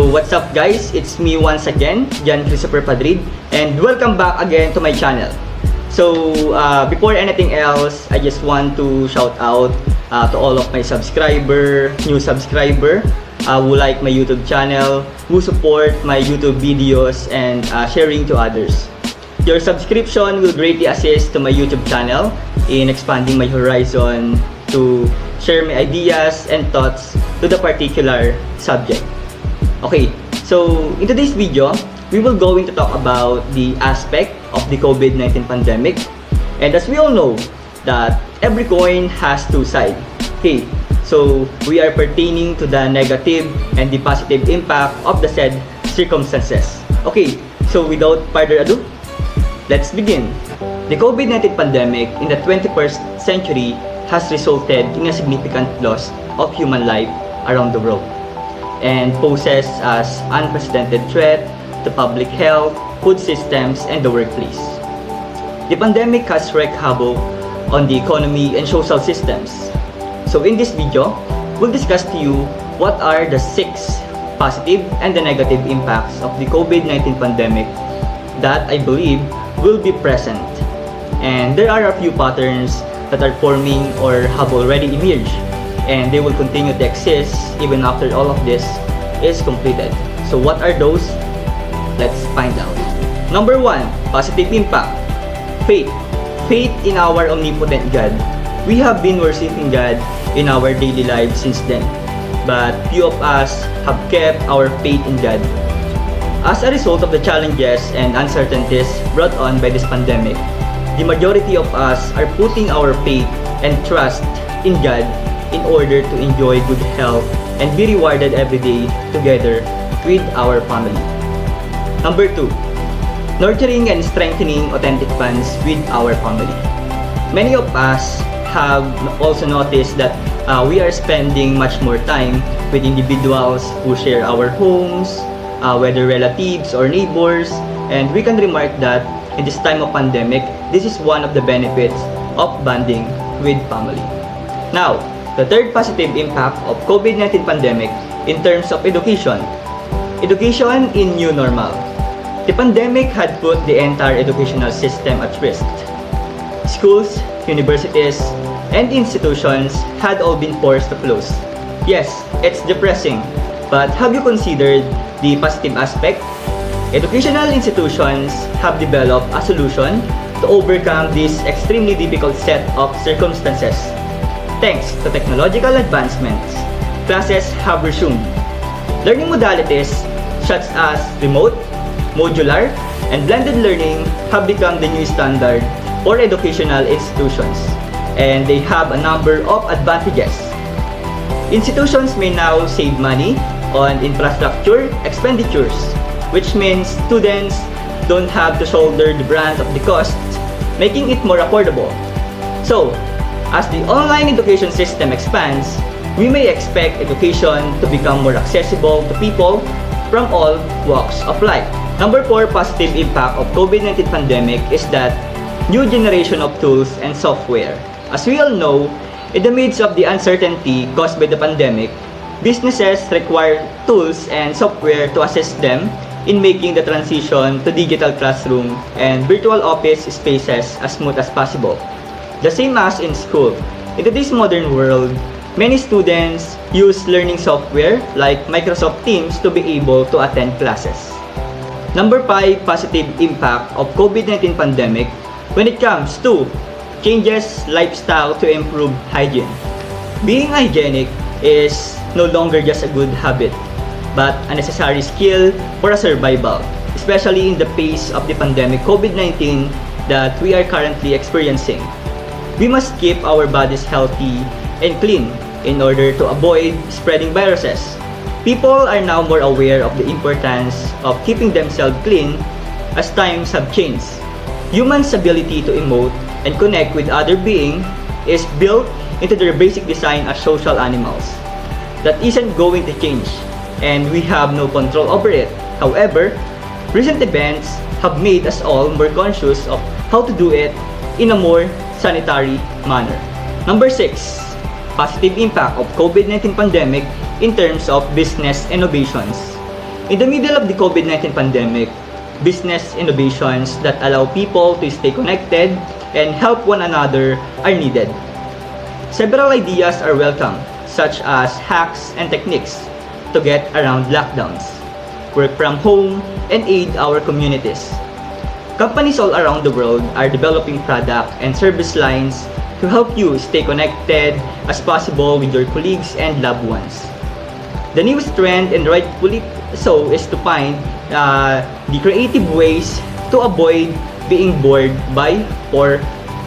what's up guys? It's me once again, Johnchristopher Padrid, and welcome back again to my channel. So before anything else, I just want to shout out to all of my new subscriber who like my YouTube channel, who support my YouTube videos and sharing to others. Your subscription will greatly assist to my YouTube channel in expanding my horizon to share my ideas and thoughts to the particular subject. Okay, so in today's video, we will going to talk about the aspect of the COVID-19 pandemic. And as we all know, that every coin has two sides. Okay, so we are pertaining to the negative and the positive impact of the said circumstances. Okay, so without further ado, let's begin. The COVID-19 pandemic in the 21st century has resulted in a significant loss of human life around the world and poses as unprecedented threat to public health, food systems, and the workplace. The pandemic has wreaked havoc on the economy and social systems. So in this video, we'll discuss to you what are the 6 positive and the negative impacts of the COVID-19 pandemic that I believe will be present. And there are a few patterns that are forming or have already emerged, and they will continue to exist even after all of this is completed. So what are those? Let's find out. Number 1, positive impact. Faith. Faith in our omnipotent God. We have been worshiping God in our daily lives since then, but few of us have kept our faith in God. As a result of the challenges and uncertainties brought on by this pandemic, the majority of us are putting our faith and trust in God in order to enjoy good health and be rewarded every day together with our family. Number 2, nurturing and strengthening authentic bonds with our family. Many of us have also noticed that we are spending much more time with individuals who share our homes, whether relatives or neighbors, and we can remark that in this time of pandemic, this is one of the benefits of bonding with family. Now, the third positive impact of COVID-19 pandemic in terms of education. Education in new normal. The pandemic had put the entire educational system at risk. Schools, universities, and institutions had all been forced to close. Yes, it's depressing, but have you considered the positive aspect? Educational institutions have developed a solution to overcome this extremely difficult set of circumstances. Thanks to technological advancements, classes have resumed. Learning modalities such as remote, modular, and blended learning have become the new standard for educational institutions, and they have a number of advantages. Institutions may now save money on infrastructure expenditures, which means students don't have to shoulder the brunt of the cost, making it more affordable. So, as the online education system expands, we may expect education to become more accessible to people from all walks of life. Number 4 positive impact of COVID-19 pandemic is that new generation of tools and software. As we all know, in the midst of the uncertainty caused by the pandemic, businesses require tools and software to assist them in making the transition to digital classroom and virtual office spaces as smooth as possible. The same as in school. In today's modern world, many students use learning software like Microsoft Teams to be able to attend classes. Number 5 positive impact of COVID-19 pandemic when it comes to changes lifestyle to improve hygiene. Being hygienic is no longer just a good habit, but a necessary skill for a survival, especially in the face of the pandemic COVID-19 that we are currently experiencing. We must keep our bodies healthy and clean in order to avoid spreading viruses. People are now more aware of the importance of keeping themselves clean as times have changed. Humans' ability to emote and connect with other beings is built into their basic design as social animals. That isn't going to change, and we have no control over it. However, recent events have made us all more conscious of how to do it in a more sanitary manner. Number 6, positive impact of COVID-19 pandemic in terms of business innovations. In the middle of the COVID-19 pandemic, business innovations that allow people to stay connected and help one another are needed. Several ideas are welcome, such as hacks and techniques to get around lockdowns, work from home, and aid our communities. Companies all around the world are developing product and service lines to help you stay connected as possible with your colleagues and loved ones. The newest trend, and rightfully so, is to find the creative ways to avoid being bored by four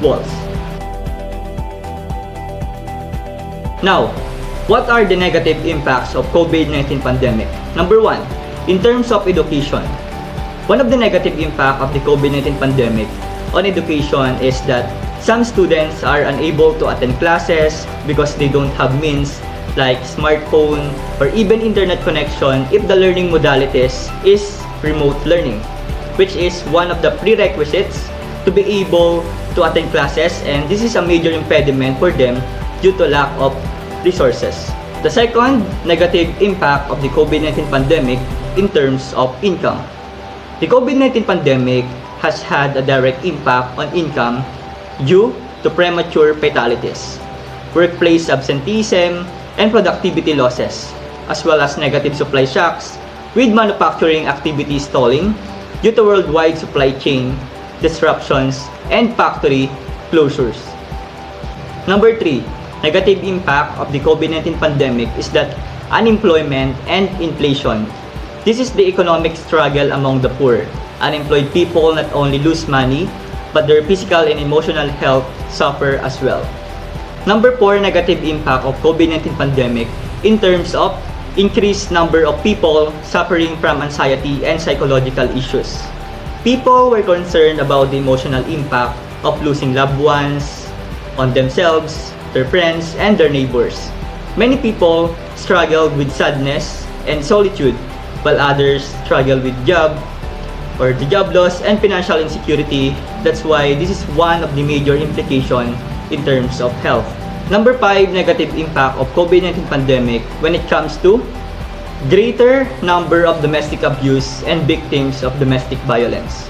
walls. Now, what are the negative impacts of COVID-19 pandemic? Number 1, in terms of education. One of the negative impact of the COVID-19 pandemic on education is that some students are unable to attend classes because they don't have means like smartphone or even internet connection if the learning modalities is remote learning, which is one of the prerequisites to be able to attend classes, and this is a major impediment for them due to lack of resources. The second negative impact of the COVID-19 pandemic in terms of income. The COVID-19 pandemic has had a direct impact on income due to premature fatalities, workplace absenteeism, and productivity losses, as well as negative supply shocks with manufacturing activities stalling due to worldwide supply chain disruptions and factory closures. Number 3, negative impact of the COVID-19 pandemic is that unemployment and inflation. This is the economic struggle among the poor. Unemployed people not only lose money, but their physical and emotional health suffer as well. Number 4, negative impact of COVID-19 pandemic in terms of increased number of people suffering from anxiety and psychological issues. People were concerned about the emotional impact of losing loved ones on themselves, their friends, and their neighbors. Many people struggled with sadness and solitude, while others struggled with the job loss and financial insecurity. That's why this is one of the major implications in terms of health. Number 5, negative impact of COVID-19 pandemic when it comes to greater number of domestic abuse and victims of domestic violence.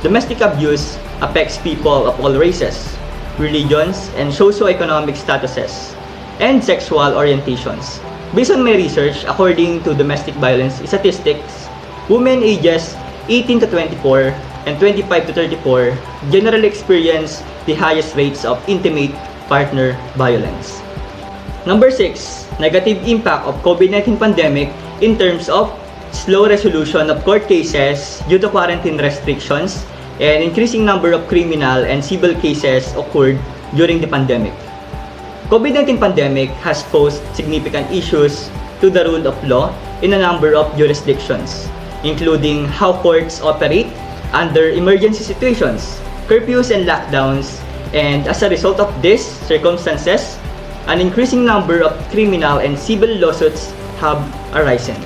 Domestic abuse affects people of all races, religions, and socio-economic statuses, and sexual orientations. Based on my research, according to domestic violence statistics, women ages 18 to 24 and 25 to 34 generally experience the highest rates of intimate partner violence. Number 6, negative impact of COVID-19 pandemic in terms of slow resolution of court cases due to quarantine restrictions and increasing number of criminal and civil cases occurred during the pandemic. COVID-19 pandemic has posed significant issues to the rule of law in a number of jurisdictions, including how courts operate under emergency situations, curfews and lockdowns, and as a result of these circumstances, an increasing number of criminal and civil lawsuits have arisen.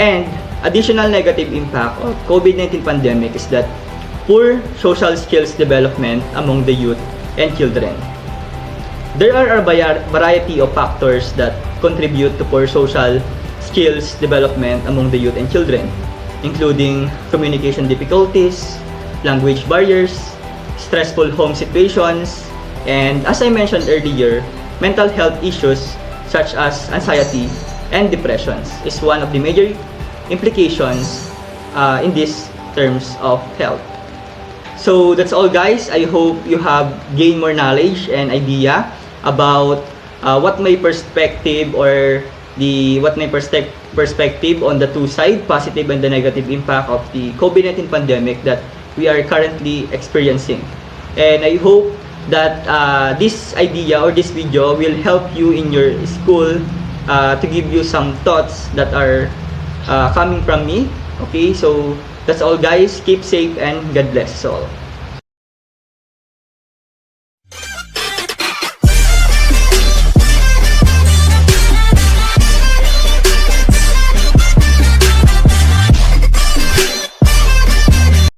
And additional negative impact of COVID-19 pandemic is that poor social skills development among the youth and children. There are a variety of factors that contribute to poor social skills development among the youth and children, including communication difficulties, language barriers, stressful home situations, and as I mentioned earlier, mental health issues such as anxiety and depressions is one of the major implications in these terms of health. So that's all, guys. I hope you have gained more knowledge and idea about what my perspective perspective on the two sides, positive and the negative impact of the COVID-19 pandemic that we are currently experiencing. And I hope that this idea or this video will help you in your school to give you some thoughts that are coming from me. Okay, so that's all, guys. Keep safe and God bless us all.